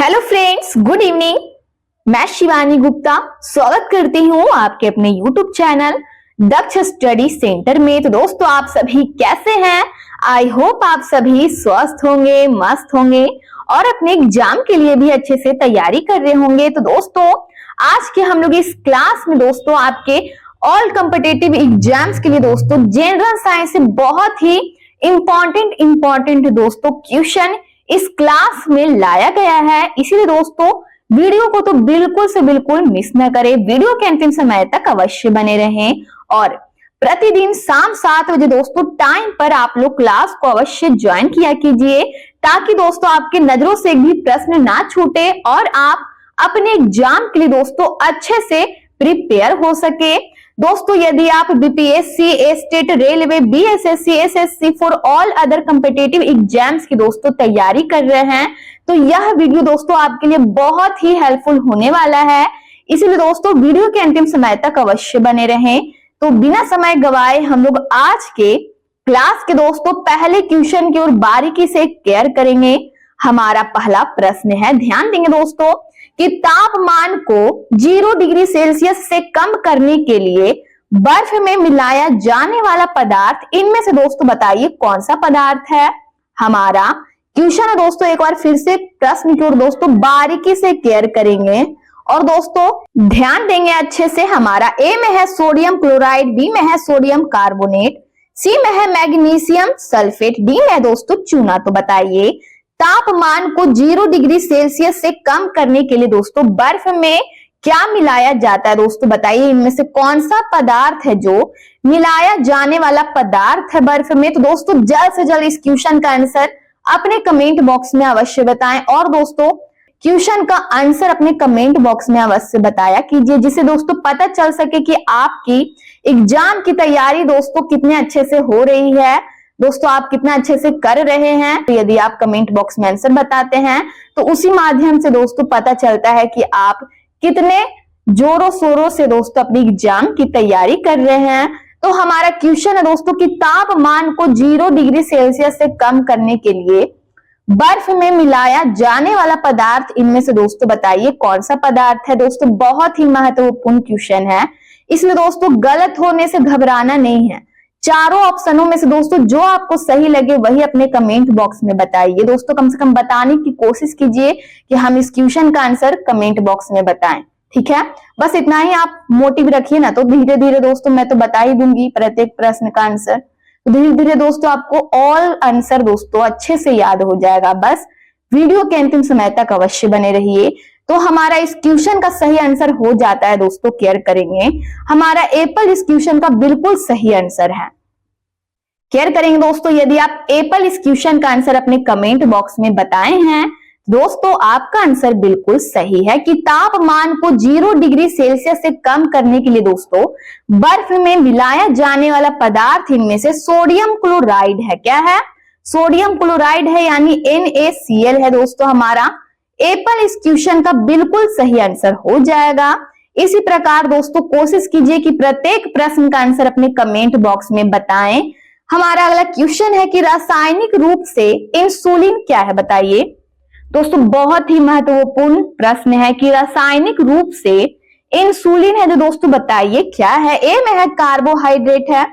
Hello friends, good evening. मैं शिवानी गुप्ता स्वागत करती हूँ आपके अपने यूट्यूब चैनल दक्ष स्टडी सेंटर में। तो दोस्तों, आप सभी कैसे हैं? आई होप आप सभी स्वस्थ होंगे, मस्त होंगे और अपने एग्जाम के लिए भी अच्छे से तैयारी कर रहे होंगे। तो दोस्तों, आज के हम लोग इस क्लास में दोस्तों आपके ऑल कॉम्पिटिटिव एग्जाम्स के लिए दोस्तों जनरल साइंस से बहुत ही इंपॉर्टेंट दोस्तों क्वेश्चन इस क्लास में लाया गया है। इसीलिए दोस्तों वीडियो को तो बिल्कुल से बिल्कुल मिस न करें, वीडियो के अंतिम समय तक अवश्य बने रहें और प्रतिदिन शाम 7 बजे दोस्तों टाइम पर आप लोग क्लास को अवश्य ज्वाइन किया कीजिए, ताकि दोस्तों आपके नजरों से एक भी प्रश्न ना छूटे और आप अपने एग्जाम के लिए दोस्तों अच्छे से प्रिपेयर हो सके। दोस्तों, यदि आप BPSC, state, railway, BSSC, SSC for all other competitive exams की दोस्तों तैयारी कर रहे हैं, तो यह वीडियो दोस्तों आपके लिए बहुत ही हेल्पफुल होने वाला है। इसीलिए दोस्तों वीडियो के अंतिम समय तक अवश्य बने रहें। तो बिना समय गवाए हम लोग आज के क्लास के दोस्तों पहले क्वेश्चन की ओर बारीकी से केयर करेंगे। हमारा पहला प्रश्न है, ध्यान देंगे दोस्तों, कि तापमान को 0 डिग्री सेल्सियस से कम करने के लिए बर्फ में मिलाया जाने वाला पदार्थ इनमें से दोस्तों बताइए कौन सा पदार्थ है। हमारा क्वेश्चन है दोस्तों, एक बार फिर से प्रश्न की ओर दोस्तों बारीकी से केयर करेंगे और दोस्तों ध्यान देंगे अच्छे से। हमारा ए में है सोडियम क्लोराइड, बी में है सोडियम कार्बोनेट, सी में है मैग्नीशियम सल्फेट, डी में है दोस्तों चूना। तो बताइए तापमान को 0 डिग्री सेल्सियस से कम करने के लिए दोस्तों बर्फ में क्या मिलाया जाता है। दोस्तों बताइए इनमें से कौन सा पदार्थ है जो मिलाया जाने वाला पदार्थ है बर्फ में। तो दोस्तों जल्द से जल्द इस क्वेश्चन का आंसर अपने कमेंट बॉक्स में अवश्य बताएं और दोस्तों क्वेश्चन का आंसर अपने कमेंट बॉक्स में अवश्य बताया कीजिए, जिससे दोस्तों पता चल सके कि आपकी एग्जाम की तैयारी दोस्तों कितने अच्छे से हो रही है, दोस्तों आप कितना अच्छे से कर रहे हैं। तो यदि आप कमेंट बॉक्स में आंसर बताते हैं तो उसी माध्यम से दोस्तों पता चलता है कि आप कितने जोरों शोरों से दोस्तों अपनी एग्जाम की तैयारी कर रहे हैं। तो हमारा क्वेश्चन है दोस्तों कि तापमान को 0 डिग्री सेल्सियस से कम करने के लिए बर्फ में मिलाया जाने वाला पदार्थ इनमें से दोस्तों बताइए कौन सा पदार्थ है। दोस्तों बहुत ही महत्वपूर्ण क्वेश्चन है, इसमें दोस्तों गलत होने से घबराना नहीं है। चारों ऑप्शनों में से दोस्तों जो आपको सही लगे वही अपने कमेंट बॉक्स में बताइए। दोस्तों कम से कम बताने की कोशिश कीजिए कि हम इस क्वेश्चन का आंसर कमेंट बॉक्स में बताएं, ठीक है। बस इतना ही आप मोटिव रखिए ना, तो धीरे धीरे दोस्तों मैं तो बता ही दूंगी प्रत्येक प्रश्न का आंसर। तो धीरे धीरे दोस्तों आपको ऑल आंसर दोस्तों अच्छे से याद हो जाएगा। बस वीडियो के अंतिम समय तक अवश्य बने रहिए। तो हमारा इस क्वेश्चन का सही आंसर हो जाता है दोस्तों, केयर करेंगे। हमारा एप्पल इस क्वेश्चन का बिल्कुल सही आंसर है। केयर करेंगे दोस्तों, यदि आप एप्पल इस क्वेश्चन का आंसर अपने कमेंट बॉक्स में बताए हैं दोस्तों आपका आंसर बिल्कुल सही है कि तापमान को 0 डिग्री सेल्सियस से कम करने के लिए दोस्तों बर्फ में मिलाया जाने वाला पदार्थ इनमें से सोडियम क्लोराइड है। क्या है? सोडियम क्लोराइड है, यानी NaCl है दोस्तों। हमारा एप्पल इस क्वेश्चन का बिल्कुल सही आंसर हो जाएगा। इसी प्रकार दोस्तों कोशिश कीजिए कि प्रत्येक प्रश्न का आंसर अपने कमेंट बॉक्स में बताएं। हमारा अगला क्वेश्चन है कि रासायनिक रूप से इंसुलिन क्या है, बताइए। दोस्तों बहुत ही महत्वपूर्ण प्रश्न है कि रासायनिक रूप से इंसुलिन है जो दोस्तों बताइए क्या है। ए में है कार्बोहाइड्रेट है,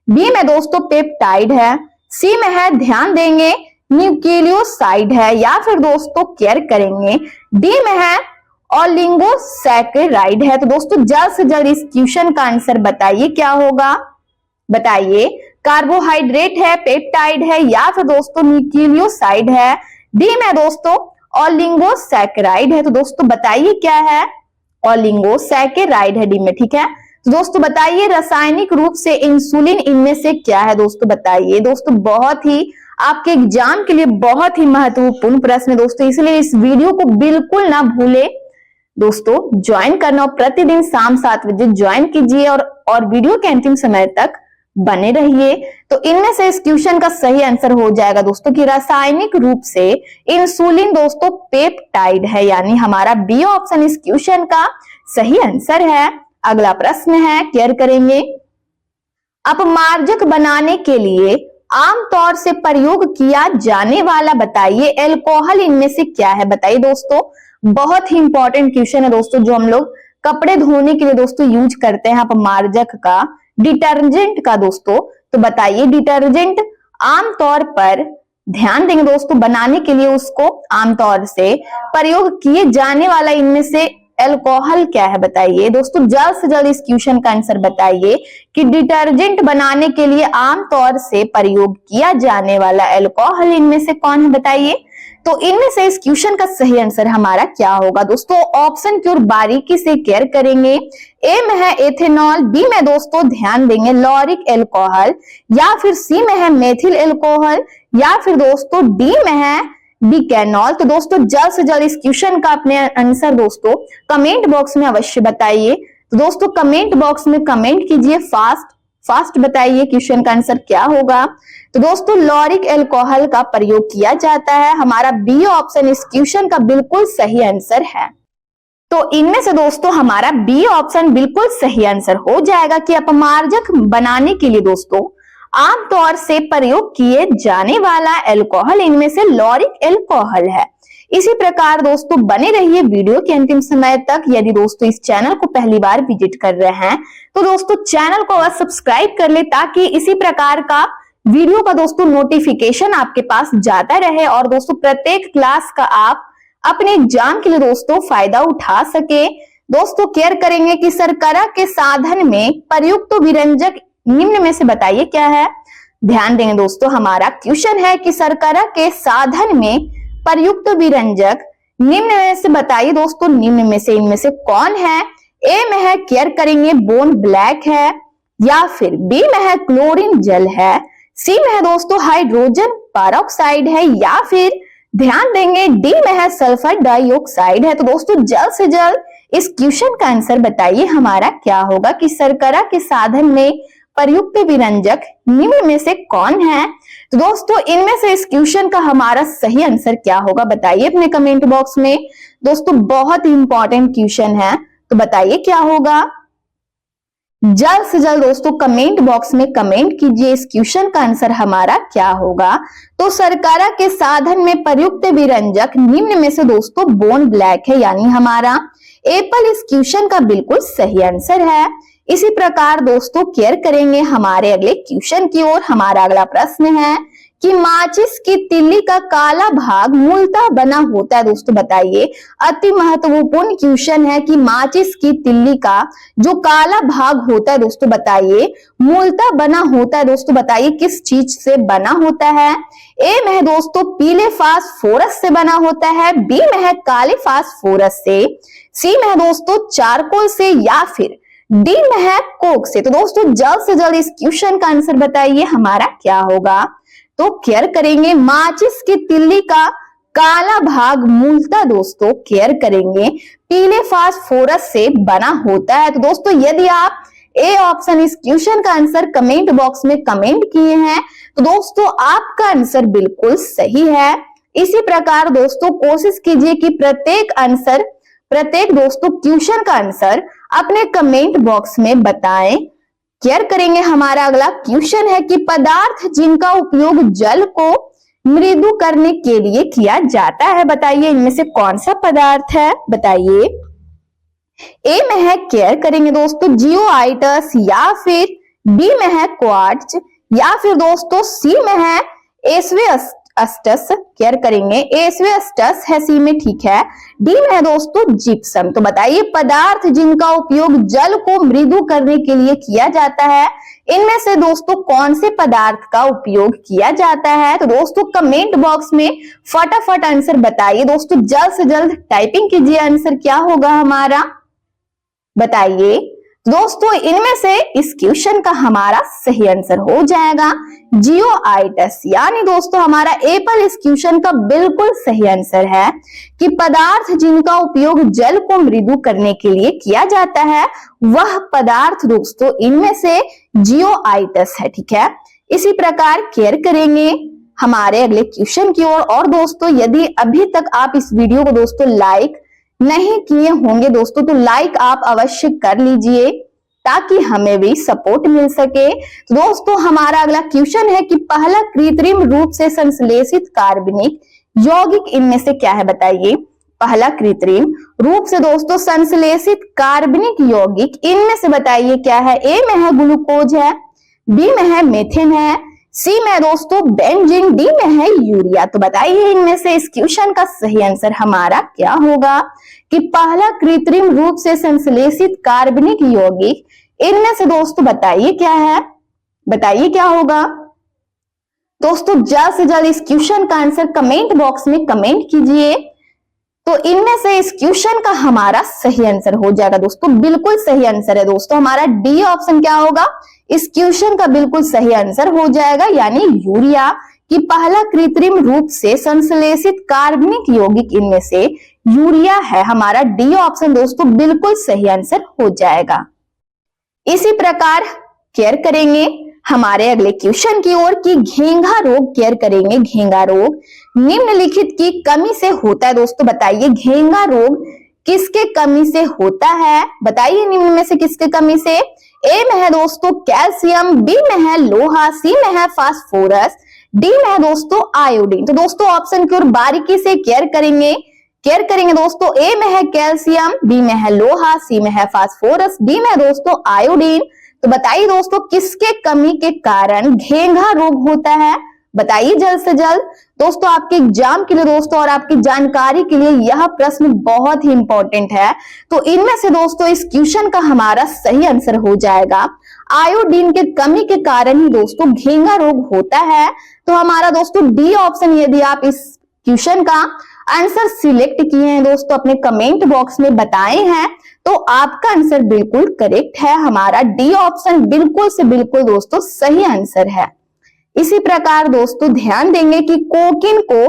बी में दोस्तों पेप्टाइड है, सी में है ध्यान देंगे न्यूक्लियोसाइड है, या फिर दोस्तों केयर करेंगे डी में है ओलिगोसैकेराइड है। तो दोस्तों जल्द से जल्द इस क्वेश्चन का आंसर बताइए क्या होगा। बताइए कार्बोहाइड्रेट है, पेप्टाइड है, या फिर दोस्तों न्यूक्लियोसाइड है। डी में दोस्तों ओलिगोसैकेराइड है। तो दोस्तों बताइए क्या है, ओलिगोसैकेराइड है डी में, ठीक है। तो दोस्तों बताइए रासायनिक रूप से इंसुलिन इनमें से क्या है, दोस्तों बताइए। दोस्तों बहुत ही आपके एग्जाम के लिए बहुत ही महत्वपूर्ण प्रश्न है दोस्तों, इसलिए इस वीडियो को बिल्कुल ना भूले दोस्तों ज्वाइन करना और प्रतिदिन शाम 7 बजे ज्वाइन कीजिए और वीडियो के अंतिम समय तक बने रहिए। तो इनमें से इस क्वेश्चन का सही आंसर हो जाएगा दोस्तों कि रासायनिक रूप से इंसुलिन दोस्तों पेप्टाइड है, यानी हमारा बी ऑप्शन इस क्वेश्चन का सही आंसर है। अगला प्रश्न है, केयर करेंगे। अपमार्जक बनाने के लिए आमतौर से प्रयोग किया जाने वाला बताइए अल्कोहल इनमें से क्या है। बताइए दोस्तों बहुत ही इंपॉर्टेंट क्वेश्चन है दोस्तों, जो हम लोग कपड़े धोने के लिए दोस्तों यूज करते हैं अपमार्जक का, डिटर्जेंट का दोस्तों। तो बताइए डिटर्जेंट आमतौर पर, ध्यान देंगे दोस्तों, बनाने के लिए उसको आमतौर से प्रयोग किए जाने वाला इनमें से अल्कोहल क्या है? बताइए दोस्तों, जल्द से जल्द इस क्वेश्चन का आंसर बताइए कि डिटर्जेंट बनाने के लिए आमतौर से प्रयोग किया जाने वाला अल्कोहल इनमें से कौन है? बताइए। तो इनमें से इस क्वेश्चन का सही आंसर हमारा क्या होगा दोस्तों? ऑप्शन की ओर बारीकी से केयर करेंगे। ए में है एथेनॉल, बी में दोस्तों ध्यान देंगे लॉरिक अल्कोहल, या फिर सी में है मेथिल अल्कोहल, या फिर दोस्तों डी में है बिकेनॉल। तो दोस्तों जल्द से जल्द इस क्वेश्चन का अपने आंसर दोस्तों कमेंट बॉक्स में अवश्य बताइए। तो दोस्तों कमेंट बॉक्स में कमेंट कीजिए, फास्ट बताइए क्वेश्चन का आंसर क्या होगा। तो दोस्तों लॉरिक अल्कोहल का प्रयोग किया जाता है, हमारा बी ऑप्शन इस क्वेश्चन का बिल्कुल सही आंसर है। तो इनमें से दोस्तों हमारा बी ऑप्शन बिल्कुल सही आंसर हो जाएगा कि अपमार्जक बनाने के लिए दोस्तों आमतौर से प्रयोग किए जाने वाला अल्कोहल इनमें से लॉरिक अल्कोहल है। इसी प्रकार दोस्तों बने रहिए वीडियो के अंतिम समय तक। यदि दोस्तों इस चैनल को पहली बार विजिट कर रहे हैं तो दोस्तों चैनल को सब्सक्राइब कर ले, ताकि इसी प्रकार का वीडियो का दोस्तों नोटिफिकेशन आपके पास जाता रहे और दोस्तों प्रत्येक क्लास का आप अपने एग्जाम के लिए दोस्तों फायदा उठा सके। दोस्तों केयर करेंगे कि शर्करा के साधन में प्रयुक्त विरंजक निम्न में से बताइए क्या है? ध्यान देंगे दोस्तों, हमारा क्वेश्चन है कि शर्करा के साधन में प्रयुक्त विरंजक निम्न में से बताइए दोस्तों, निम्न में से इनमें से कौन है? ए में है केयर करेंगे बोन ब्लैक है, या फिर बी में है क्लोरीन जल है, सी में है दोस्तों हाइड्रोजन पेरोक्साइड है, या फिर ध्यान देंगे डी में है सल्फर डाइऑक्साइड है। तो दोस्तों जल्द से जल्द इस क्वेश्चन का आंसर बताइए हमारा क्या होगा कि शर्करा के साधन में प्रयुक्त विरंजक निम्न में से कौन है? तो दोस्तों इनमें से इस क्वेश्चन का हमारा सही आंसर क्या होगा बताइए अपने कमेंट बॉक्स में। दोस्तों बहुत ही इंपॉर्टेंट क्वेश्चन है, तो बताइए क्या होगा। जल्द से जल्द दोस्तों कमेंट बॉक्स में कमेंट कीजिए इस क्वेश्चन का आंसर हमारा क्या होगा। तो शर्करा के साधन में प्रयुक्त विरंजक निम्न में से दोस्तों बोन ब्लैक है, यानी हमारा एप्पल इस क्वेश्चन का बिल्कुल सही आंसर है। इसी प्रकार दोस्तों केयर करेंगे हमारे अगले क्वेश्चन की ओर। हमारा अगला प्रश्न है कि माचिस की तिल्ली का काला भाग मूलतः बना होता है। दोस्तों बताइए, अति महत्वपूर्ण क्वेश्चन है कि माचिस की तिल्ली का जो काला भाग होता है दोस्तों बताइए मूलतः बना होता है। दोस्तों बताइए किस चीज से बना होता है? ए में है दोस्तों पीले फास्फोरस से बना होता है, बी में है काले फास्फोरस से, सी में है दोस्तों चारकोल से, या फिर डी में है कोक से। तो दोस्तों जल्द से जल्द इस क्वेश्चन का आंसर बताइए हमारा क्या होगा। तो केयर करेंगे माचिस की तिल्ली का काला भाग मूलतः दोस्तों केयर करेंगे पीले फास्फोरस से बना होता है। तो दोस्तों यदि आप ए ऑप्शन इस क्वेश्चन का आंसर कमेंट बॉक्स में कमेंट किए हैं तो दोस्तों आपका आंसर बिल्कुल सही है। इसी प्रकार दोस्तों कोशिश कीजिए कि प्रत्येक दोस्तों क्वेश्चन का आंसर अपने कमेंट बॉक्स में बताएं। केयर करेंगे हमारा अगला क्वेश्चन है कि पदार्थ जिनका उपयोग जल को मृदु करने के लिए किया जाता है, बताइए इनमें से कौन सा पदार्थ है? बताइए। ए में है केयर करेंगे दोस्तों जियोआइटस, या फिर बी में है क्वार्ट्ज, या फिर दोस्तों सी में है एस्बेस्टस। केयर करेंगे एस्बेस्टस है सी में, ठीक है। डी में है दोस्तों जिप्सम। तो बताइए पदार्थ जिनका उपयोग जल को मृदु करने के लिए किया जाता है, इनमें से दोस्तों कौन से पदार्थ का उपयोग किया जाता है? तो दोस्तों कमेंट बॉक्स में फटाफट आंसर बताइए। दोस्तों जल्द से जल्द टाइपिंग कीजिए, आंसर क्या होगा हमारा बताइए। दोस्तों इनमें से इस क्वेश्चन का हमारा सही आंसर हो जाएगा जियोआइटस, यानी दोस्तों हमारा एप्पल इस क्वेश्चन का बिल्कुल सही आंसर है कि पदार्थ जिनका उपयोग जल को मृदु करने के लिए किया जाता है वह पदार्थ दोस्तों इनमें से जियोआइटस है, ठीक है। इसी प्रकार केयर करेंगे हमारे अगले क्वेश्चन की ओर। और दोस्तों यदि अभी तक आप इस वीडियो को दोस्तों लाइक नहीं किए होंगे दोस्तों तो लाइक आप अवश्य कर लीजिए ताकि हमें भी सपोर्ट मिल सके। तो दोस्तों हमारा अगला क्वेश्चन है कि पहला कृत्रिम रूप से संश्लेषित कार्बनिक यौगिक इनमें से क्या है? बताइए। पहला कृत्रिम रूप से दोस्तों संश्लेषित कार्बनिक यौगिक इनमें से बताइए क्या है। ए में है ग्लूकोज है, बी में है मीथेन है, सी में दोस्तों बेंजीन, डी में है यूरिया। तो बताइए इनमें से इस क्वेश्चन का सही आंसर हमारा क्या होगा कि पहला कृत्रिम रूप से संश्लेषित कार्बनिक यौगिक इनमें से दोस्तों बताइए क्या है, बताइए क्या होगा। दोस्तों जल्द से जल्द इस क्वेश्चन का आंसर कमेंट बॉक्स में कमेंट कीजिए। तो इनमें से इस क्वेश्चन का हमारा सही आंसर हो जाएगा दोस्तों, बिल्कुल सही आंसर है दोस्तों हमारा डी ऑप्शन क्या होगा, इस क्वेश्चन का बिल्कुल सही आंसर हो जाएगा यानी यूरिया कि पहला कृत्रिम रूप से संश्लेषित कार्बनिक यौगिक इनमें से यूरिया है। हमारा डी ऑप्शन दोस्तों बिल्कुल सही आंसर हो जाएगा। इसी प्रकार केयर करेंगे हमारे अगले क्वेश्चन की ओर कि घेंघा रोग केयर करेंगे। घेंघा रोग निम्नलिखित की कमी से होता है दोस्तों, बताइए घेंघा रोग किसके कमी से होता है, बताइए निम्न में से किसके कमी से। ए में है दोस्तों कैल्शियम, बी में है लोहा, सी में है फास्फोरस, डी में है दोस्तों आयोडीन। तो दोस्तों ऑप्शन की ओर बारीकी से केयर करेंगे दोस्तों। ए में है कैल्शियम, बी में है लोहा, सी में है फास्फोरस, डी में है दोस्तों आयोडीन। तो बताइए दोस्तों किसके कमी के कारण घेंघा रोग होता है, बताइए जल्द से जल्द। दोस्तों आपके एग्जाम के लिए दोस्तों और आपकी जानकारी के लिए यह प्रश्न बहुत ही इंपॉर्टेंट है। तो इनमें से दोस्तों इस क्वेश्चन का हमारा सही आंसर हो जाएगा आयोडीन के कमी के कारण ही दोस्तों घेंघा रोग होता है। तो हमारा दोस्तों डी ऑप्शन, यदि आप इस क्वेश्चन का आंसर सिलेक्ट किए हैं दोस्तों, अपने कमेंट बॉक्स में बताए हैं, तो आपका आंसर बिल्कुल करेक्ट है। हमारा डी ऑप्शन बिल्कुल से बिल्कुल दोस्तों सही आंसर है। इसी प्रकार दोस्तों ध्यान देंगे कि कोकीन को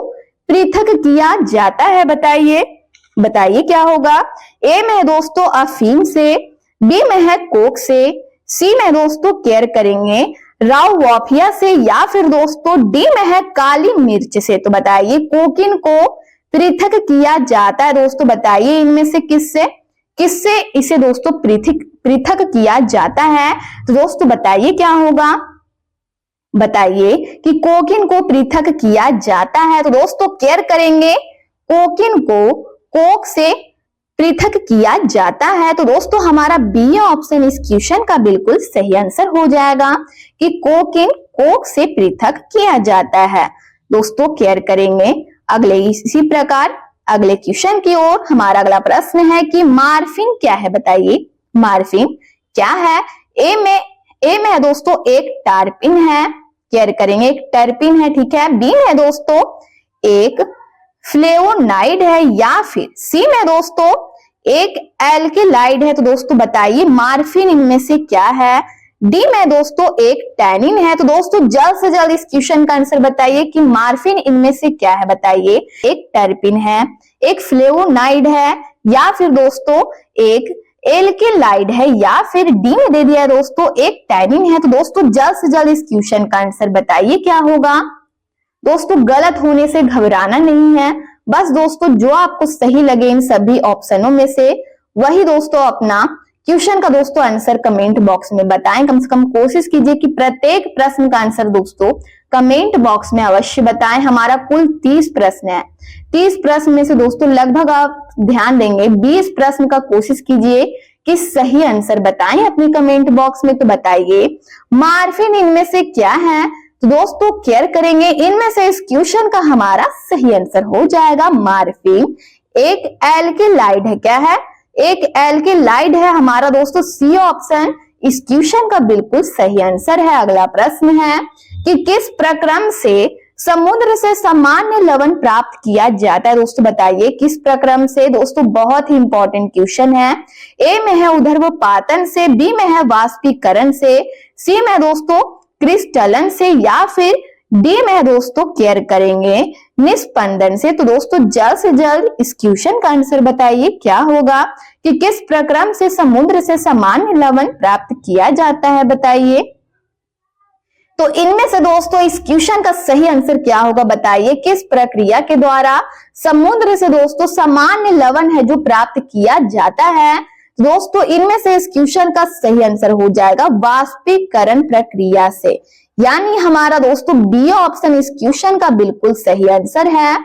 पृथक किया जाता है, बताइए क्या होगा। ए में है दोस्तों अफीम से, बी में है कोक से, सी में दोस्तों केयर करेंगे राउवाफिया से, या फिर दोस्तों डी में है काली मिर्च से। तो बताइए कोकीन को पृथक किया जाता है दोस्तों, बताइए इनमें से किससे इसे दोस्तों पृथक किया जाता है। तो दोस्तों बताइए क्या होगा, बताइए कि कोकीन को पृथक किया जाता है। तो दोस्तों केयर करेंगे कोकीन को कोक से पृथक किया जाता है। तो दोस्तों हमारा बी ऑप्शन इस क्वेश्चन का बिल्कुल सही आंसर हो जाएगा कि कोकीन कोक से पृथक किया जाता है। दोस्तों केयर करेंगे इसी प्रकार अगले क्वेश्चन की ओर। हमारा अगला प्रश्न है कि मार्फिन क्या है, बताइए मार्फिन क्या है। ए में है दोस्तों एक टार्पिन है, केयर करेंगे एक टर्पिन है, ठीक है। बी में दोस्तों एक फ्लेवोनाइड है, या फिर सी में दोस्तों एक एल्केलाइड है। तो दोस्तों बताइए मार्फिन इनमें से क्या है। डी में दोस्तों एक टैनिन है। तो दोस्तों जल्द से जल्द इस क्वेश्चन का आंसर बताइए कि मार्फिन इनमें से क्या है, बताइए एक टर्पिन है, एक फ्लेवोनाइड है, या फिर दोस्तों एक एल्केलाइड है, या फिर डी में दे दिया है दोस्तों एक टैनिन है। तो दोस्तों जल्द से जल्द इस क्वेश्चन का आंसर बताइए क्या होगा। दोस्तों गलत होने से घबराना नहीं है, बस दोस्तों जो आपको सही लगे इन सभी ऑप्शनों में से वही दोस्तों अपना क्वेश्चन का दोस्तों आंसर कमेंट बॉक्स में बताएं। कम से कम कोशिश कीजिए कि प्रत्येक प्रश्न का आंसर दोस्तों कमेंट बॉक्स में अवश्य बताएं। हमारा कुल 30 प्रश्न है, 30 प्रश्न में से दोस्तों लगभग आप ध्यान देंगे 20 प्रश्न का कोशिश कीजिए कि सही आंसर बताएं अपने कमेंट बॉक्स में। तो बताइए मार्फिन इनमें से क्या है। तो दोस्तों केयर करेंगे इनमें से इस क्वेश्चन का हमारा सही आंसर हो जाएगा मार्फिन एक एल्केलाइड है। क्या है, एक एल्केलाइड है। हमारा दोस्तों सी ऑप्शन इस क्वेश्चन का बिल्कुल सही आंसर है। अगला प्रश्न है कि किस प्रक्रम से समुद्र से सामान्य लवण प्राप्त किया जाता है। दोस्तों बताइए किस प्रक्रम से। दोस्तों बहुत ही इंपॉर्टेंट क्वेश्चन है। ए में है ऊर्ध्वपातन से, बी में है वाष्पीकरण से, सी में दोस्तों क्रिस्टलन से, या फिर डी में दोस्तों केयर करेंगे निस्पंदन से। तो दोस्तों जल्द से जल्द इस क्वेश्चन का आंसर बताइए क्या होगा कि किस प्रक्रम से समुद्र से सामान्य लवण प्राप्त किया जाता है, बताइए। तो इनमें से दोस्तों इस क्वेश्चन का सही आंसर क्या होगा, बताइए किस प्रक्रिया के द्वारा समुद्र से दोस्तों सामान्य लवण है जो प्राप्त किया जाता है। दोस्तों इनमें से इस क्वेश्चन का सही आंसर हो जाएगा वाष्पीकरण प्रक्रिया से, यानी हमारा दोस्तों बी ऑप्शन इस क्वेश्चन का बिल्कुल सही आंसर है।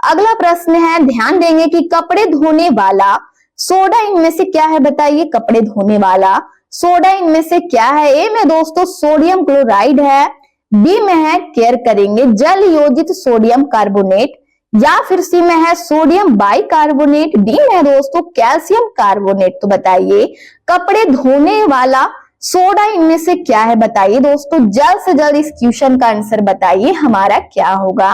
अगला प्रश्न है, ध्यान देंगे कि कपड़े धोने वाला सोडा इनमें से क्या है? बताइए, कपड़े धोने वाला सोडा इनमें से क्या है? ए में दोस्तों सोडियम क्लोराइड है, बी में है केयर करेंगे जल योजित सोडियम कार्बोनेट, या फिर सी में है सोडियम बाइकार्बोनेट, डी में है दोस्तों कैल्शियम कार्बोनेट। तो बताइए कपड़े धोने वाला सोडा इनमें से क्या है? बताइए दोस्तों, जल्द से जल्द इस क्वेश्चन का आंसर बताइए हमारा क्या होगा।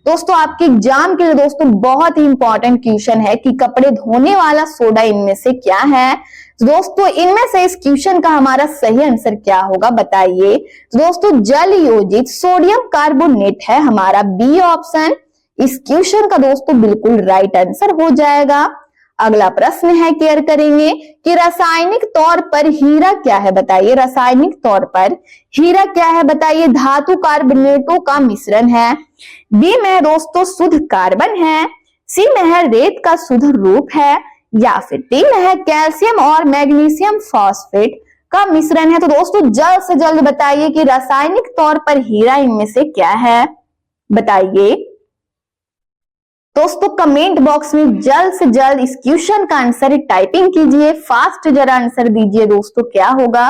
दोस्तों आपके एग्जाम के लिए दोस्तों बहुत ही इंपॉर्टेंट क्वेश्चन है कि कपड़े धोने वाला सोडा इनमें से क्या है। दोस्तों इनमें से इस क्वेश्चन का हमारा सही आंसर क्या होगा? बताइए दोस्तों, जल योजित सोडियम कार्बोनेट है हमारा बी ऑप्शन इस क्वेश्चन का दोस्तों बिल्कुल राइट आंसर हो जाएगा। अगला प्रश्न है, केयर करेंगे कि रासायनिक तौर पर हीरा क्या है? बताइए रासायनिक तौर पर हीरा क्या है? बताइए धातु कार्बोनेटों का मिश्रण है, बी में दोस्तों शुद्ध कार्बन है, सी में है रेत का शुद्ध रूप है, या फिर डी में है कैल्शियम और मैग्नीशियम फॉस्फेट का मिश्रण है। तो दोस्तों जल्द से जल्द बताइए कि रासायनिक तौर पर हीरा इनमें से क्या है? बताइए दोस्तों कमेंट बॉक्स में जल्द से जल्द इस क्वेश्चन का आंसर टाइपिंग कीजिए, फास्ट जरा आंसर दीजिए। दोस्तों क्या होगा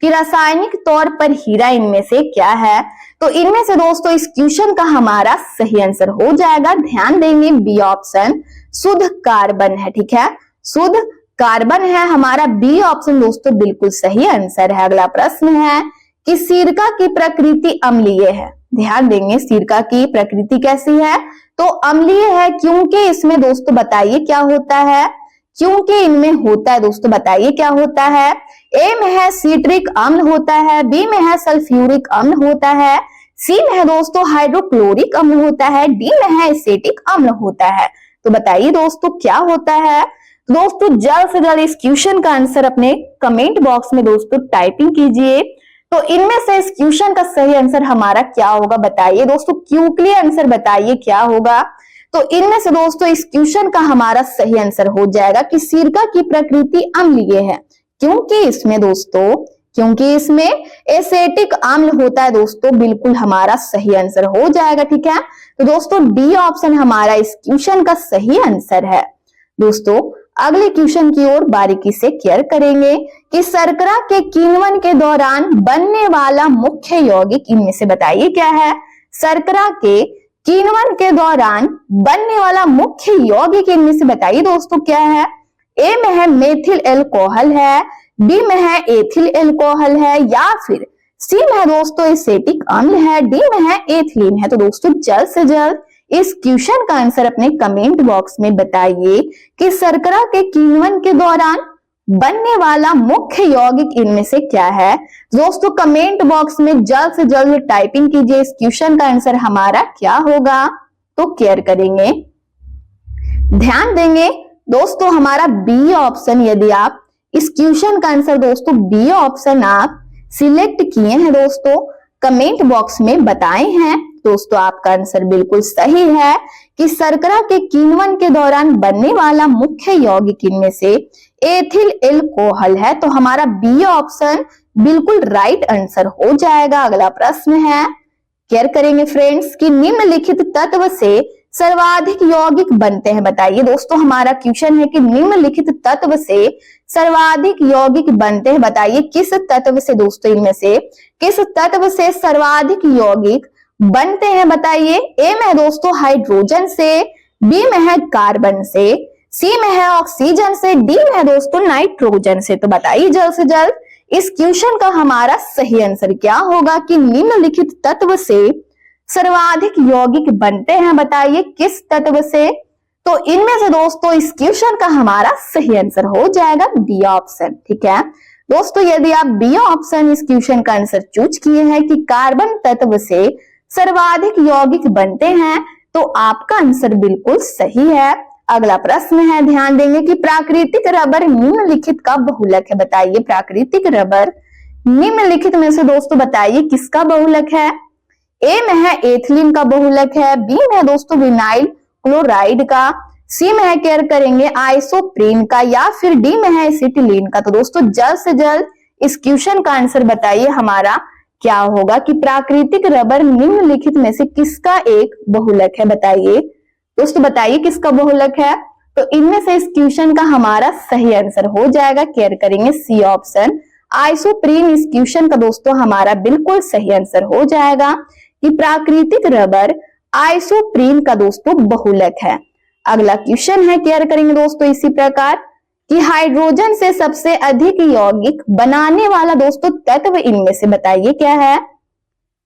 कि रासायनिक तौर पर हीरा इनमें से क्या है? तो इनमें से दोस्तों इस क्वेश्चन का हमारा सही आंसर हो जाएगा, ध्यान देंगे बी ऑप्शन शुद्ध कार्बन है। ठीक है, शुद्ध कार्बन है हमारा बी ऑप्शन दोस्तों बिल्कुल सही आंसर है। अगला प्रश्न है कि सिरका की प्रकृति अम्लीय है। ध्यान देंगे सिरका की प्रकृति कैसी है? तो अम्लीय है क्योंकि इसमें दोस्तों बताइए क्या होता है? क्योंकि इनमें होता है दोस्तों, बताइए क्या होता है? ए में है सीट्रिक अम्ल होता है, बी में है सल्फ्यूरिक अम्ल होता है, सी में है दोस्तों हाइड्रोक्लोरिक अम्ल होता है, डी में है एसिटिक अम्ल होता है। तो बताइए दोस्तों क्या होता है? दोस्तों जल्द से जल्द इस क्वेश्चन का आंसर अपने कमेंट बॉक्स में दोस्तों टाइपिंग कीजिए। तो इनमें से इस क्वेश्चन का सही आंसर हमारा क्या होगा? बताइए दोस्तों, क्विकली आंसर बताइए क्या होगा। तो इनमें से दोस्तों इस क्वेश्चन का हमारा सही आंसर हो जाएगा कि सिरका की प्रकृति अम्लीय है क्योंकि इसमें एसिटिक अम्ल होता है। दोस्तों बिल्कुल हमारा सही आंसर हो जाएगा। ठीक है, तो दोस्तों डी ऑप्शन हमारा इस क्वेश्चन का सही आंसर है। दोस्तों अगले क्वेश्चन की ओर बारीकी से केयर करेंगे कि शर्करा के किण्वन के दौरान बनने वाला मुख्य यौगिक इनमें से बताइए क्या है? शर्करा के किण्वन के दौरान बनने वाला मुख्य यौगिक इनमें से बताइए दोस्तों क्या है? ए में है मेथिल एल्कोहल है, बी में है एथिल एल्कोहल है, या फिर सी में है दोस्तों एसिटिक अम्ल है, डी में है एथिलीन है। तो दोस्तों जल्द से जल्द इस क्वेश्चन का आंसर अपने कमेंट बॉक्स में बताइए कि शर्करा के किण्वन के दौरान बनने वाला मुख्य यौगिक इनमें से क्या है? दोस्तों कमेंट बॉक्स में जल्द से जल्द टाइपिंग कीजिए, इस क्वेश्चन का आंसर हमारा क्या होगा। तो केयर करेंगे, ध्यान देंगे दोस्तों हमारा बी ऑप्शन, यदि आप इस क्वेश्चन का आंसर दोस्तों बी ऑप्शन आप सिलेक्ट किए हैं दोस्तों, कमेंट बॉक्स में बताए हैं दोस्तों, आपका आंसर बिल्कुल सही है कि शर्करा के किण्वन के दौरान बनने वाला मुख्य यौगिक इनमें से एथिल एल्कोहल है। तो हमारा बी ऑप्शन बिल्कुल राइट आंसर हो जाएगा। अगला प्रश्न है, केयर करेंगे फ्रेंड्स कि निम्नलिखित तत्व से सर्वाधिक यौगिक बनते हैं। बताइए दोस्तों हमारा क्वेश्चन है कि निम्नलिखित तत्व से सर्वाधिक यौगिक बनते हैं। बताइए किस तत्व से दोस्तों, इनमें से किस तत्व से सर्वाधिक यौगिक बनते हैं? बताइए ए में है दोस्तों हाइड्रोजन से, बी में है कार्बन से, सी में है ऑक्सीजन से, डी में है दोस्तों नाइट्रोजन से। तो बताइए जल्द से जल्द इस क्वेश्चन का हमारा सही आंसर क्या होगा कि निम्नलिखित तत्व से सर्वाधिक यौगिक बनते हैं। बताइए किस तत्व से? तो इनमें से दोस्तों इस क्वेश्चन का हमारा सही आंसर हो जाएगा बी ऑप्शन। ठीक है दोस्तों, यदि आप बी ऑप्शन इस क्वेश्चन का आंसर चूज किए हैं कि कार्बन तत्व से सर्वाधिक यौगिक बनते हैं, तो आपका आंसर बिल्कुल सही है। अगला प्रश्न है, ध्यान देंगे कि प्राकृतिक रबर निम्नलिखित का बहुलक है। बताइए प्राकृतिक रबर निम्नलिखित में से दोस्तों बताइए किसका बहुलक है? ए में है एथिलीन का बहुलक है, बी में है दोस्तों विनाइल क्लोराइड का, सी में है केयर करेंगे आइसोप्रीन का, या फिर डी में है एसिटिलीन का। तो दोस्तों जल्द से जल्द इस क्वेश्चन का आंसर बताइए हमारा क्या होगा कि प्राकृतिक रबर निम्नलिखित में से किसका एक बहुलक है? बताइए दोस्तों बताइए किसका बहुलक है। तो इनमें से इस क्वेश्चन का हमारा सही आंसर हो जाएगा, केयर करेंगे सी ऑप्शन आइसोप्रीन। इस क्वेश्चन का दोस्तों हमारा बिल्कुल सही आंसर हो जाएगा कि प्राकृतिक रबर आइसोप्रीन का दोस्तों बहुलक है। अगला क्वेश्चन है, केयर करेंगे दोस्तों इसी प्रकार कि हाइड्रोजन से सबसे अधिक यौगिक बनाने वाला दोस्तों तत्व इनमें से बताइए क्या है।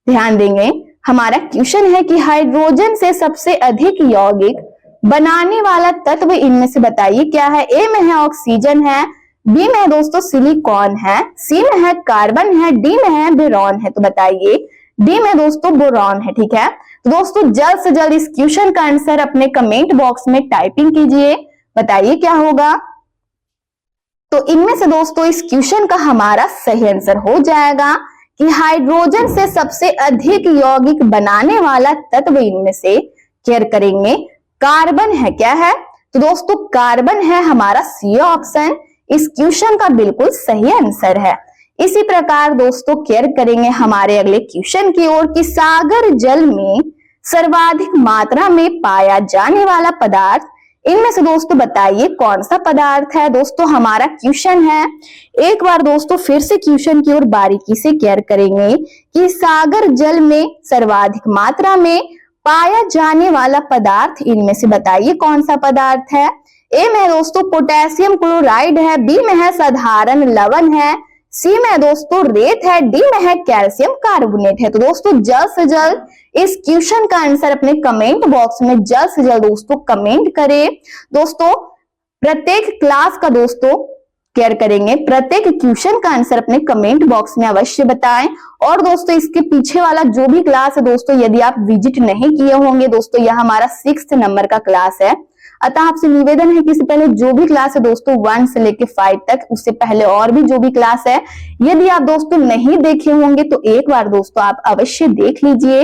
ध्यान देंगे, हमारा क्वेश्चन है कि हाइड्रोजन से सबसे अधिक यौगिक बनाने वाला तत्व इनमें से बताइए क्या है। ए में है ऑक्सीजन है, बी में है दोस्तों सिलिकॉन है, सी में है कार्बन है, डी में है बोरॉन है। तो बताइए डी में दोस्तों बोरॉन है। ठीक है, तो दोस्तों जल्द से जल्द इस क्वेश्चन का आंसर अपने कमेंट बॉक्स में टाइपिंग कीजिए, बताइए क्या होगा। तो इनमें से दोस्तों इस क्वेश्चन का हमारा सही आंसर हो जाएगा कि हाइड्रोजन से सबसे अधिक यौगिक बनाने वाला तत्व इनमें से केयर करेंगे कार्बन है। क्या है, तो दोस्तों कार्बन है हमारा सी ऑप्शन इस क्वेश्चन का बिल्कुल सही आंसर है। इसी प्रकार दोस्तों केयर करेंगे हमारे अगले क्वेश्चन की ओर कि सागर जल में सर्वाधिक मात्रा में पाया जाने वाला पदार्थ इनमें से दोस्तों बताइए कौन सा पदार्थ है। दोस्तों हमारा क्वेश्चन है, एक बार दोस्तों फिर से क्वेश्चन की ओर बारीकी से केयर करेंगे कि सागर जल में सर्वाधिक मात्रा में पाया जाने वाला पदार्थ इनमें से बताइए कौन सा पदार्थ है। ए में दोस्तों पोटेशियम क्लोराइड है, बी में है साधारण लवण है, सी में दोस्तों रेत है, डी में है कैल्शियम कार्बोनेट है। तो दोस्तों जल्द से जल्द इस क्वेश्चन का आंसर अपने कमेंट बॉक्स में जल्द से जल्द दोस्तों कमेंट करें। दोस्तों प्रत्येक क्लास का दोस्तों केयर करेंगे, प्रत्येक क्वेश्चन का आंसर अपने कमेंट बॉक्स में अवश्य बताएं। और दोस्तों इसके पीछे वाला जो भी क्लास है दोस्तों यदि आप विजिट नहीं किए होंगे दोस्तों यह हमारा 6th नंबर का क्लास है। अतः आपसे निवेदन है कि इससे पहले जो भी क्लास है दोस्तों 1 से लेके 5 तक, उससे पहले और भी जो भी क्लास है यदि आप दोस्तों नहीं देखे होंगे तो एक बार दोस्तों आप अवश्य देख लीजिए,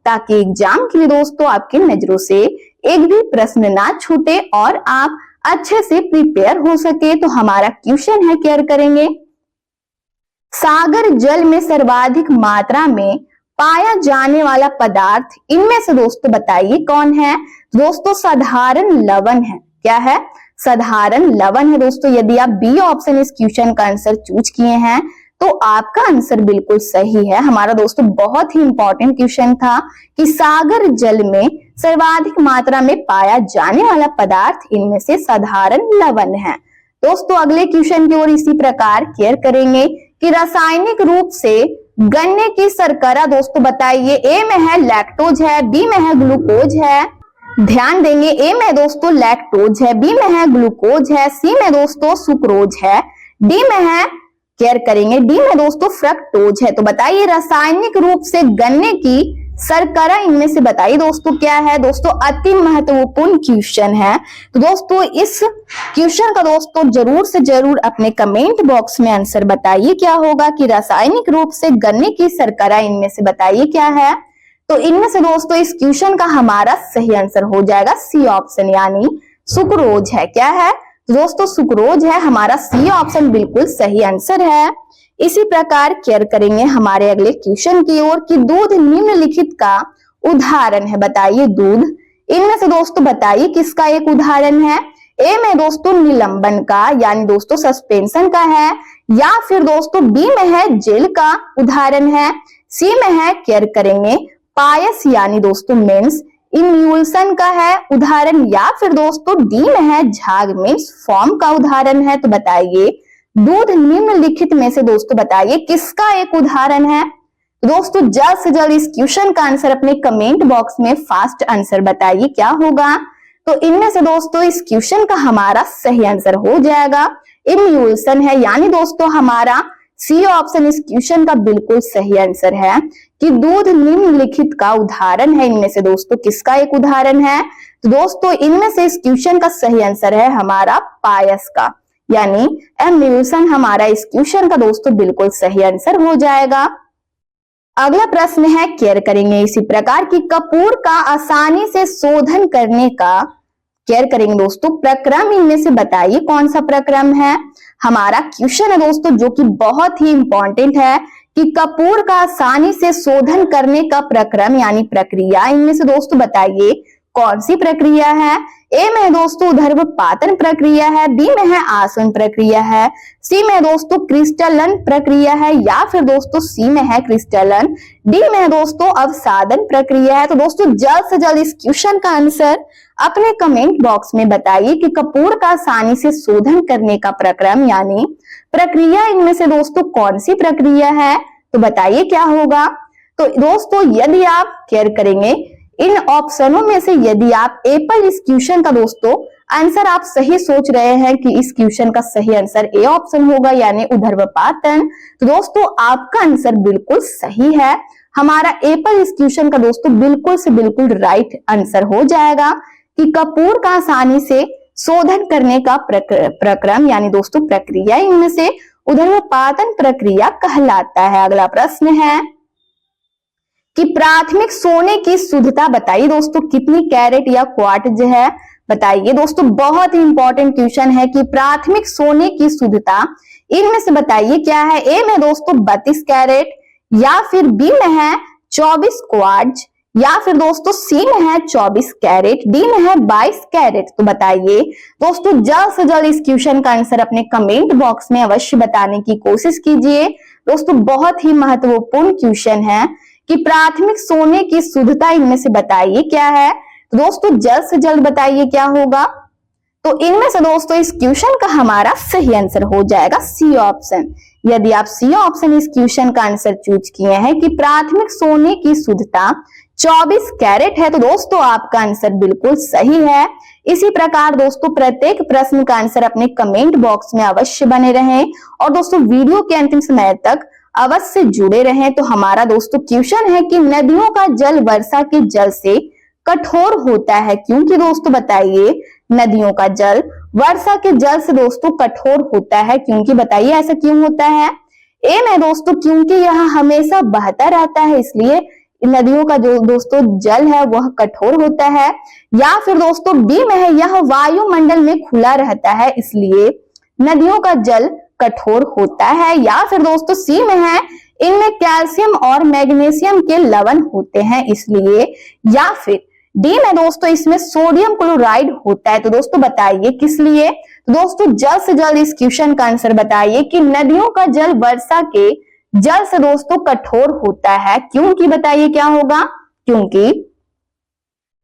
ताकि एग्जाम के लिए दोस्तों आपकी नजरों से एक भी प्रश्न ना छूटे और आप अच्छे से प्रिपेयर हो सके। तो हमारा क्वेश्चन है, केयर करेंगे सागर जल में सर्वाधिक मात्रा में पाया जाने वाला पदार्थ इनमें से दोस्तों बताइए कौन है। दोस्तों साधारण लवण है। क्या है, साधारण लवण है। दोस्तों यदि आप बी ऑप्शन इस क्वेश्चन का आंसर चूज किए हैं तो आपका आंसर बिल्कुल सही है। हमारा दोस्तों बहुत ही इंपॉर्टेंट क्वेश्चन था कि सागर जल में सर्वाधिक मात्रा में पाया जाने वाला पदार्थ इनमें से साधारण लवण है। दोस्तों अगले क्वेश्चन की ओर इसी प्रकार केयर करेंगे कि रासायनिक रूप से गन्ने की शर्करा दोस्तों बताइए। ए में है लैक्टोज है, बी में है ग्लूकोज है। ध्यान देंगे, ए में दोस्तों लैक्टोज है, बी में है ग्लूकोज है, सी में दोस्तों सुक्रोज है, डी में है केयर करेंगे डी में दोस्तों फ्रक्टोज है। तो बताइए रासायनिक रूप से गन्ने की शर्करा इनमें से बताइए दोस्तों क्या है। दोस्तों अति महत्वपूर्ण क्वेश्चन है, तो दोस्तों इस क्वेश्चन का दोस्तों जरूर से जरूर अपने कमेंट बॉक्स में आंसर बताइए क्या होगा कि रासायनिक रूप से गन्ने की शर्करा इनमें से बताइए क्या है। तो इनमें से दोस्तों इस क्वेश्चन का हमारा सही आंसर हो जाएगा सी ऑप्शन यानी सुक्रोज है। क्या है, दोस्तों सुक्रोज है हमारा सी ऑप्शन बिल्कुल सही आंसर है। इसी प्रकार केयर करेंगे हमारे अगले क्वेश्चन की ओर कि दूध निम्नलिखित का उदाहरण है। बताइए दूध इनमें से दोस्तों बताइए किसका एक उदाहरण है। ए में दोस्तों निलंबन का यानी दोस्तों सस्पेंशन का है, या फिर दोस्तों बी में है जेल का उदाहरण है, सी में है केयर करेंगे पायस यानी दोस्तों मेंस इम्यूल्सन का है उदाहरण, या फिर दोस्तों डी में है झाग मीन्स फॉर्म का उदाहरण है। तो बताइए दूध निम्नलिखित में से दोस्तों बताइए किसका एक उदाहरण है। दोस्तों जल्द से जल्द इस क्वेश्चन का आंसर अपने कमेंट बॉक्स में फास्ट आंसर बताइए क्या होगा। तो इनमें से दोस्तों इस क्वेश्चन का हमारा सही आंसर हो जाएगा इम्यूल्सन है, यानी दोस्तों हमारा सी ऑप्शन इस क्वेश्चन का बिल्कुल सही आंसर है कि दूध निम्नलिखित का उदाहरण है। इनमें से दोस्तों किसका एक उदाहरण है। तो दोस्तों इनमें से इस क्वेश्चन का सही आंसर है हमारा पायस का, यानी एम्यूल्सन हमारा इस क्वेश्चन का दोस्तों बिल्कुल सही आंसर हो जाएगा। अगला प्रश्न है, केयर करेंगे इसी प्रकार की कपूर का आसानी से शोधन करने का केयर करेंगे दोस्तों प्रक्रम इनमें से बताइए कौन सा प्रक्रम है। हमारा क्वेश्चन है दोस्तों जो कि बहुत ही इंपॉर्टेंट है कि कपूर का आसानी से शोधन करने का प्रक्रम यानी प्रक्रिया इनमें से दोस्तों बताइए कौन सी प्रक्रिया है? ए में है दोस्तों ऊर्ध्वपातन प्रक्रिया है, बी में है आसवन प्रक्रिया है, सी में है दोस्तों क्रिस्टलन प्रक्रिया है, या फिर दोस्तों सी में है क्रिस्टलन, डी में है दोस्तों अवसादन प्रक्रिया है। तो दोस्तों जल्द से जल्द इस क्वेश्चन का आंसर अपने कमेंट बॉक्स में बताइए कि कपूर का आसानी से शोधन करने का प्रक्रम यानी प्रक्रिया इनमें से दोस्तों कौन सी प्रक्रिया है? तो बताइए क्या होगा। तो दोस्तों यदि आप केयर करेंगे इन ऑप्शनों में से, यदि आप एप्पल इस क्वेश्चन का दोस्तों आंसर आप सही सोच रहे हैं कि इस क्वेश्चन का सही आंसर ए ऑप्शन होगा यानी ऊर्ध्वपातन, तो दोस्तों आपका आंसर बिल्कुल सही है। हमारा एप्पल इस क्वेश्चन का दोस्तों बिल्कुल से बिल्कुल राइट आंसर हो जाएगा कि कपूर का आसानी से शोधन करने का प्रक्रम यानी दोस्तों प्रक्रिया इनमें से ऊर्ध्वपातन प्रक्रिया कहलाता है। अगला प्रश्न है कि प्राथमिक सोने की शुद्धता बताइए दोस्तों, कितनी कैरेट या क्वार्ट है बताइए दोस्तों। बहुत ही इंपॉर्टेंट क्वेश्चन है कि प्राथमिक सोने की शुद्धता इनमें से बताइए क्या है। ए में दोस्तों 32 कैरेट, या फिर बी में है 24 क्वार्ट्ज, या फिर दोस्तों सी में है 24 कैरेट, डी में है 22 कैरेट। तो बताइए दोस्तों जल्द से जल्द इस क्वेश्चन का आंसर अपने कमेंट बॉक्स में अवश्य बताने की कोशिश कीजिए। दोस्तों बहुत ही महत्वपूर्ण क्वेश्चन है कि प्राथमिक सोने की शुद्धता इनमें से बताइए क्या है। तो दोस्तों जल्द से जल्द बताइए क्या होगा। तो इनमें से दोस्तों इस क्वेश्चन का हमारा सही आंसर हो जाएगा सी ऑप्शन। यदि आप सी ऑप्शन इस क्वेश्चन का आंसर चूज किए हैं कि प्राथमिक सोने की शुद्धता 24 कैरेट है, तो दोस्तों आपका आंसर बिल्कुल सही है। इसी प्रकार दोस्तों प्रत्येक प्रश्न का आंसर अपने कमेंट बॉक्स में अवश्य बने रहें और दोस्तों वीडियो के अंतिम समय तक अवश्य जुड़े रहें। तो हमारा दोस्तों क्वेश्चन है कि नदियों का जल वर्षा के जल से कठोर होता है, क्योंकि दोस्तों बताइए नदियों का जल वर्षा के जल से दोस्तों कठोर होता है, क्योंकि बताइए ऐसा क्यों होता है। ए में दोस्तों क्योंकि यह हमेशा बहता रहता है इसलिए नदियों का जो दोस्तों जल है वह कठोर होता है, या फिर दोस्तों बी में है यह वायुमंडल में खुला रहता है इसलिए नदियों का जल कठोर होता है, या फिर दोस्तों सी में है इनमें कैल्शियम और मैग्नीशियम के लवण होते हैं इसलिए, या फिर डी में दोस्तों इसमें सोडियम क्लोराइड होता है। तो दोस्तों बताइए किस लिए। तो दोस्तों जल्द से जल्द इस क्वेश्चन का आंसर बताइए कि नदियों का जल वर्षा के जल से दोस्तों कठोर होता है, क्योंकि बताइए क्या होगा। क्योंकि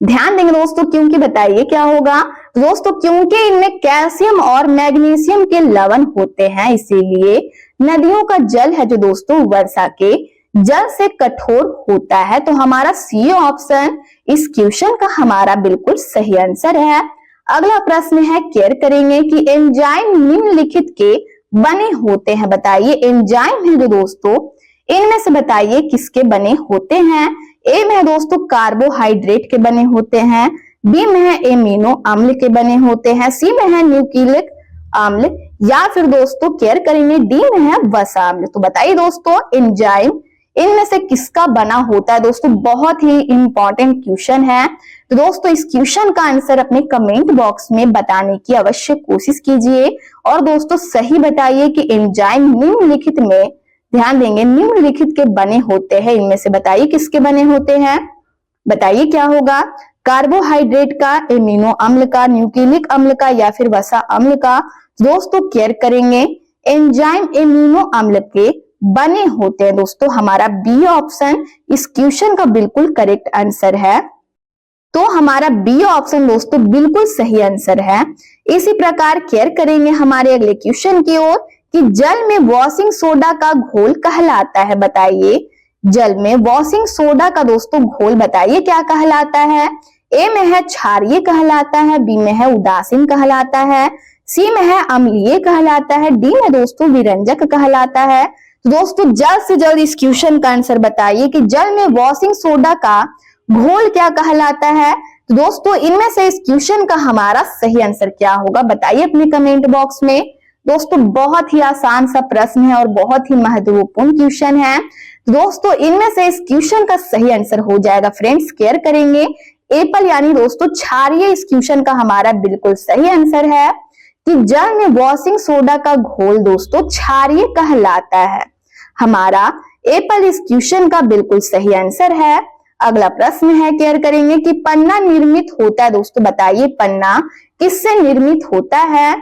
ध्यान देंगे दोस्तों, क्योंकि बताइए क्या होगा। दोस्तों क्योंकि इनमें कैल्शियम और मैग्नीशियम के लवण होते हैं इसीलिए नदियों का जल है जो दोस्तों वर्षा के जल से कठोर होता है। तो हमारा सी ऑप्शन इस क्वेश्चन का हमारा बिल्कुल सही आंसर है। अगला प्रश्न है केयर करेंगे कि एंजाइम निम्नलिखित के बने होते हैं बताइए। एंजाइम है जो दोस्तों इनमें से बताइए किसके बने होते हैं। ए में है दोस्तों कार्बोहाइड्रेट के बने होते हैं, बी में है एमिनो अम्ल के बने होते हैं, सी में है न्यूक्लिक अम्ल, या फिर दोस्तों केयर करेंगे डी में है वसा अम्ल। तो बताइए दोस्तों एंजाइम इनमें से किसका बना होता है। दोस्तों बहुत ही इंपॉर्टेंट क्वेश्चन है, तो दोस्तों इस क्वेश्चन का आंसर अपने कमेंट बॉक्स में बताने की अवश्य कोशिश कीजिए और दोस्तों सही बताइए कि एंजाइम निम्नलिखित में, ध्यान देंगे निम्नलिखित के बने होते हैं, इनमें से बताइए किसके बने होते हैं। बताइए क्या होगा। कार्बोहाइड्रेट का, एमिनो अम्ल का, न्यूक्लिक अम्ल का, या फिर वसा अम्ल का। दोस्तों केयर करेंगे एंजाइम एमिनो अम्ल के बने होते हैं। दोस्तों हमारा बी ऑप्शन इस क्वेश्चन का बिल्कुल करेक्ट आंसर है। तो हमारा बी ऑप्शन दोस्तों बिल्कुल सही आंसर है। इसी प्रकार केयर करेंगे हमारे अगले क्वेश्चन की ओर कि जल में वॉशिंग सोडा का घोल कहलाता है। बताइए जल में वॉशिंग सोडा का दोस्तों घोल बताइए क्या कहलाता है। ए में है क्षारीय कहलाता है, बी में है उदासीन कहलाता है, सी में है अम्लीय कहलाता है, डी में दोस्तों विरंजक कहलाता है। तो दोस्तों जल्द से जल्द इस क्वेश्चन का आंसर बताइए कि जल में वॉशिंग सोडा का घोल क्या कहलाता है। तो दोस्तों इनमें से इस क्वेश्चन का हमारा सही आंसर क्या होगा बताइए अपने कमेंट बॉक्स में। दोस्तों बहुत ही आसान सा प्रश्न है और बहुत ही महत्वपूर्ण क्वेश्चन है। दोस्तों इनमें से इस क्वेश्चन का सही आंसर हो जाएगा फ्रेंड्स केयर करेंगे एप्पल यानी दोस्तों क्षारीय। इस क्वेश्चन का हमारा बिल्कुल सही आंसर है कि जल में वॉशिंग सोडा का घोल दोस्तों क्षारीय कहलाता है। हमारा एप्पल इस क्वेश्चन का बिल्कुल सही आंसर है। अगला प्रश्न है, केयर करेंगे कि पन्ना निर्मित होता है। दोस्तों बताइए पन्ना किससे निर्मित होता है?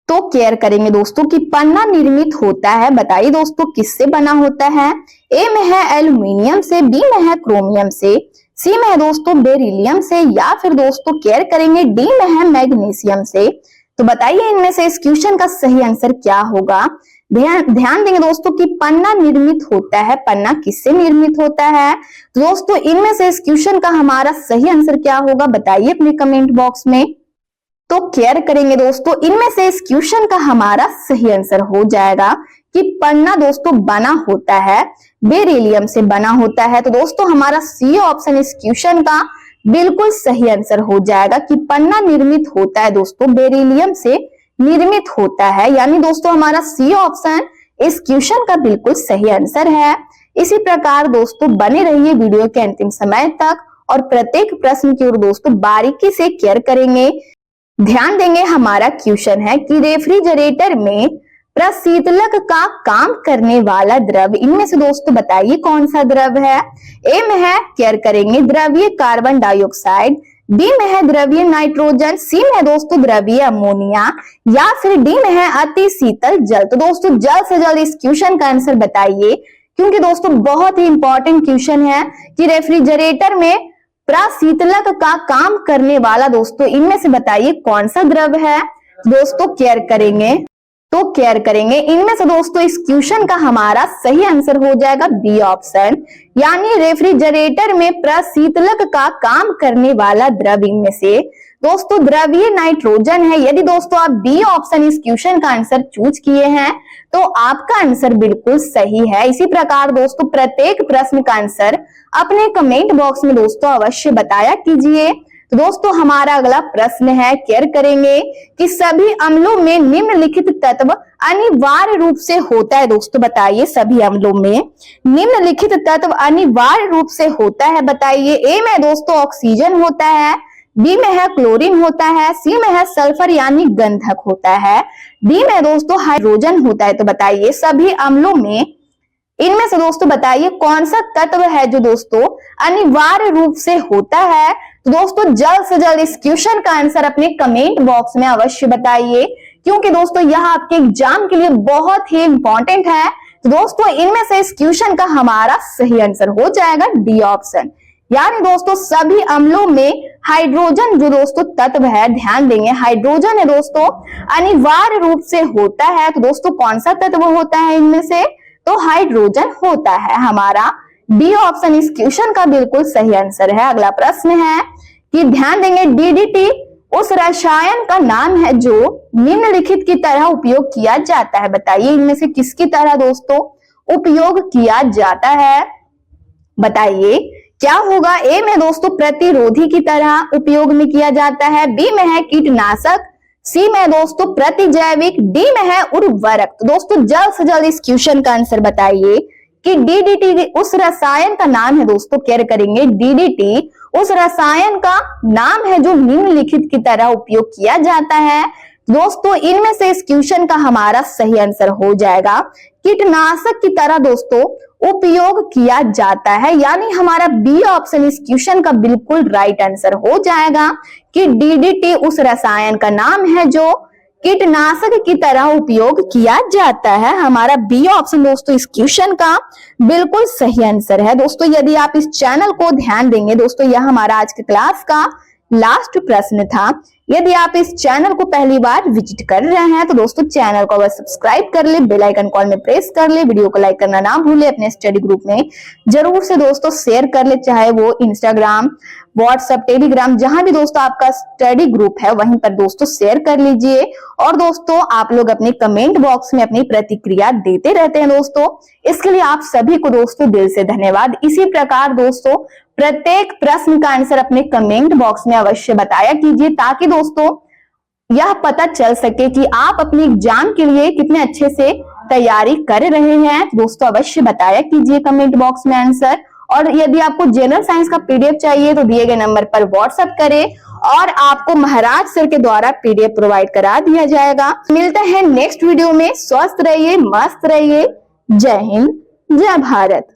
तो केयर करेंगे दोस्तों कि पन्ना निर्मित होता है, बताइए दोस्तों किससे बना होता है? ए में है एल्यूमिनियम से, बी में है क्रोमियम से, सी में है दोस्तों बेरिलियम से, या फिर दोस्तों केयर करेंगे डी में है मैग्नीशियम से। तो बताइए इनमें से इस क्वेश्चन का सही आंसर क्या होगा? ध्यान देंगे दोस्तों कि पन्ना निर्मित होता है, पन्ना किससे निर्मित होता है? तो दोस्तों इनमें से इस क्वेश्चन का हमारा सही आंसर क्या होगा? बताइए अपने कमेंट बॉक्स में। तो केयर करेंगे दोस्तों इनमें से इस क्वेश्चन का हमारा सही आंसर हो जाएगा कि पन्ना दोस्तों बना होता है बेरिलियम से बना होता है। तो दोस्तों हमारा सी ऑप्शन इस क्वेश्चन का बिल्कुल सही आंसर हो जाएगा कि पन्ना निर्मित होता है दोस्तों बेरिलियम से निर्मित होता है, यानी दोस्तों हमारा सी ऑप्शन इस क्वेश्चन का बिल्कुल सही आंसर है। इसी प्रकार दोस्तों बने रहिए वीडियो के अंतिम समय तक और प्रत्येक प्रश्न की ओर दोस्तों बारीकी से केयर करेंगे। ध्यान देंगे हमारा क्वेश्चन है कि रेफ्रिजरेटर में प्रशीतलक का काम करने वाला द्रव इनमें से दोस्तों बताइए कौन सा द्रव है? ए में है केयर करेंगे द्रवीय कार्बन डाइऑक्साइड, बी में है द्रवीय नाइट्रोजन, सी में है दोस्तों द्रवीय अमोनिया, या फिर डी में है अति शीतल जल। तो दोस्तों जल्द से जल्द इस क्वेश्चन का आंसर बताइए, क्योंकि दोस्तों बहुत ही इंपॉर्टेंट क्वेश्चन है कि रेफ्रिजरेटर में प्रशीतलक का काम करने वाला दोस्तों इनमें से बताइए कौन सा द्रव है? दोस्तों केयर करेंगे, तो केयर करेंगे इनमें से दोस्तों इस क्वेश्चन का हमारा सही आंसर हो जाएगा बी ऑप्शन, यानी रेफ्रिजरेटर में प्रशीतलक का काम करने वाला द्रव इनमें से दोस्तों द्रवीय नाइट्रोजन है। यदि दोस्तों आप बी ऑप्शन इस क्वेश्चन का आंसर चूज किए हैं तो आपका आंसर बिल्कुल सही है। इसी प्रकार दोस्तों प्रत्येक प्रश्न का आंसर अपने कमेंट बॉक्स में दोस्तों अवश्य बताया कीजिए। तो दोस्तों हमारा अगला प्रश्न है, केयर करेंगे कि सभी अम्लों में निम्नलिखित तत्व अनिवार्य रूप से होता है। दोस्तों बताइए सभी अम्लों में निम्नलिखित तत्व अनिवार्य रूप से होता है, बताइए। ए में दोस्तों ऑक्सीजन होता है, बी में है क्लोरीन होता है, सी में है सल्फर यानी गंधक होता है, डी में दोस्तों हाइड्रोजन होता है। तो बताइए सभी अम्लों में इनमें से दोस्तों बताइए कौन सा तत्व है जो दोस्तों अनिवार्य रूप से होता है? तो दोस्तों जल्द से जल्द इस क्वेश्चन का आंसर अपने कमेंट बॉक्स में अवश्य बताइए, क्योंकि दोस्तों यह आपके एग्जाम के लिए बहुत ही इंपॉर्टेंट है। तो दोस्तों इनमें से इस क्वेश्चन का हमारा सही आंसर हो जाएगा डी ऑप्शन, यानी दोस्तों सभी अम्लों में हाइड्रोजन जो दोस्तों तत्व है, ध्यान देंगे हाइड्रोजन है दोस्तों अनिवार्य रूप से होता है। तो दोस्तों कौन सा तत्व होता है इनमें से? तो हाइड्रोजन होता है। हमारा डी ऑप्शन इस क्वेश्चन का बिल्कुल सही आंसर है। अगला प्रश्न है कि ध्यान देंगे डीडीटी उस रसायन का नाम है जो निम्नलिखित की तरह उपयोग किया जाता है, बताइए इनमें से किसकी तरह दोस्तों उपयोग किया जाता है? बताइए क्या होगा? ए में दोस्तों प्रतिरोधी की तरह उपयोग में किया जाता है, बी में है कीटनाशक, सी में दोस्तों प्रतिजैविक, डी में है उर्वरक। तो दोस्तों जल्द से जल्द इस क्वेश्चन का आंसर बताइए कि डीडीटी उस रसायन का नाम है। दोस्तों केयर करेंगे डीडीटी उस रसायन का नाम है जो निम्नलिखित की तरह उपयोग किया जाता है। दोस्तों इनमें से इस क्वेश्चन का हमारा सही आंसर हो जाएगा कीटनाशक की तरह दोस्तों उपयोग किया जाता है, यानी हमारा बी ऑप्शन इस क्वेश्चन का बिल्कुल राइट आंसर हो जाएगा कि डीडीटी उस रसायन का नाम है जो कीटनाशक की तरह उपयोग किया जाता है। हमारा बी ऑप्शन दोस्तों इस क्वेश्चन का बिल्कुल सही आंसर है। दोस्तों यदि आप इस चैनल को ध्यान देंगे दोस्तों यह हमारा आज के क्लास का लास्ट प्रश्न था। यदि आप इस चैनल को पहली बार विजिट कर रहे हैं तो दोस्तों चैनल को अगर सब्सक्राइब कर ले, बेल आइकन कॉल में प्रेस कर ले, वीडियो को लाइक करना ना भूले, अपने स्टडी ग्रुप में जरूर से दोस्तों शेयर कर ले, चाहे वो इंस्टाग्राम, व्हाट्सएप, टेलीग्राम, जहां भी दोस्तों आपका स्टडी ग्रुप है वहीं पर दोस्तों शेयर कर लीजिए। और दोस्तों आप लोग अपने कमेंट बॉक्स में अपनी प्रतिक्रिया देते रहते हैं दोस्तों, इसके लिए आप सभी को दोस्तों दिल से धन्यवाद। इसी प्रकार दोस्तों प्रत्येक प्रश्न का आंसर अपने कमेंट बॉक्स में अवश्य बताया कीजिए, ताकि दोस्तों यह पता चल सके कि आप अपने एग्जाम के लिए कितने अच्छे से तैयारी कर रहे हैं। दोस्तों अवश्य बताया कीजिए कमेंट बॉक्स में आंसर। और यदि आपको जनरल साइंस का पीडीएफ चाहिए तो दिए गए नंबर पर व्हाट्सएप करें और आपको महाराज सर के द्वारा पीडीएफ प्रोवाइड करा दिया जाएगा। मिलते हैं नेक्स्ट वीडियो में। स्वस्थ रहिए, मस्त रहिए। जय हिंद, जय भारत।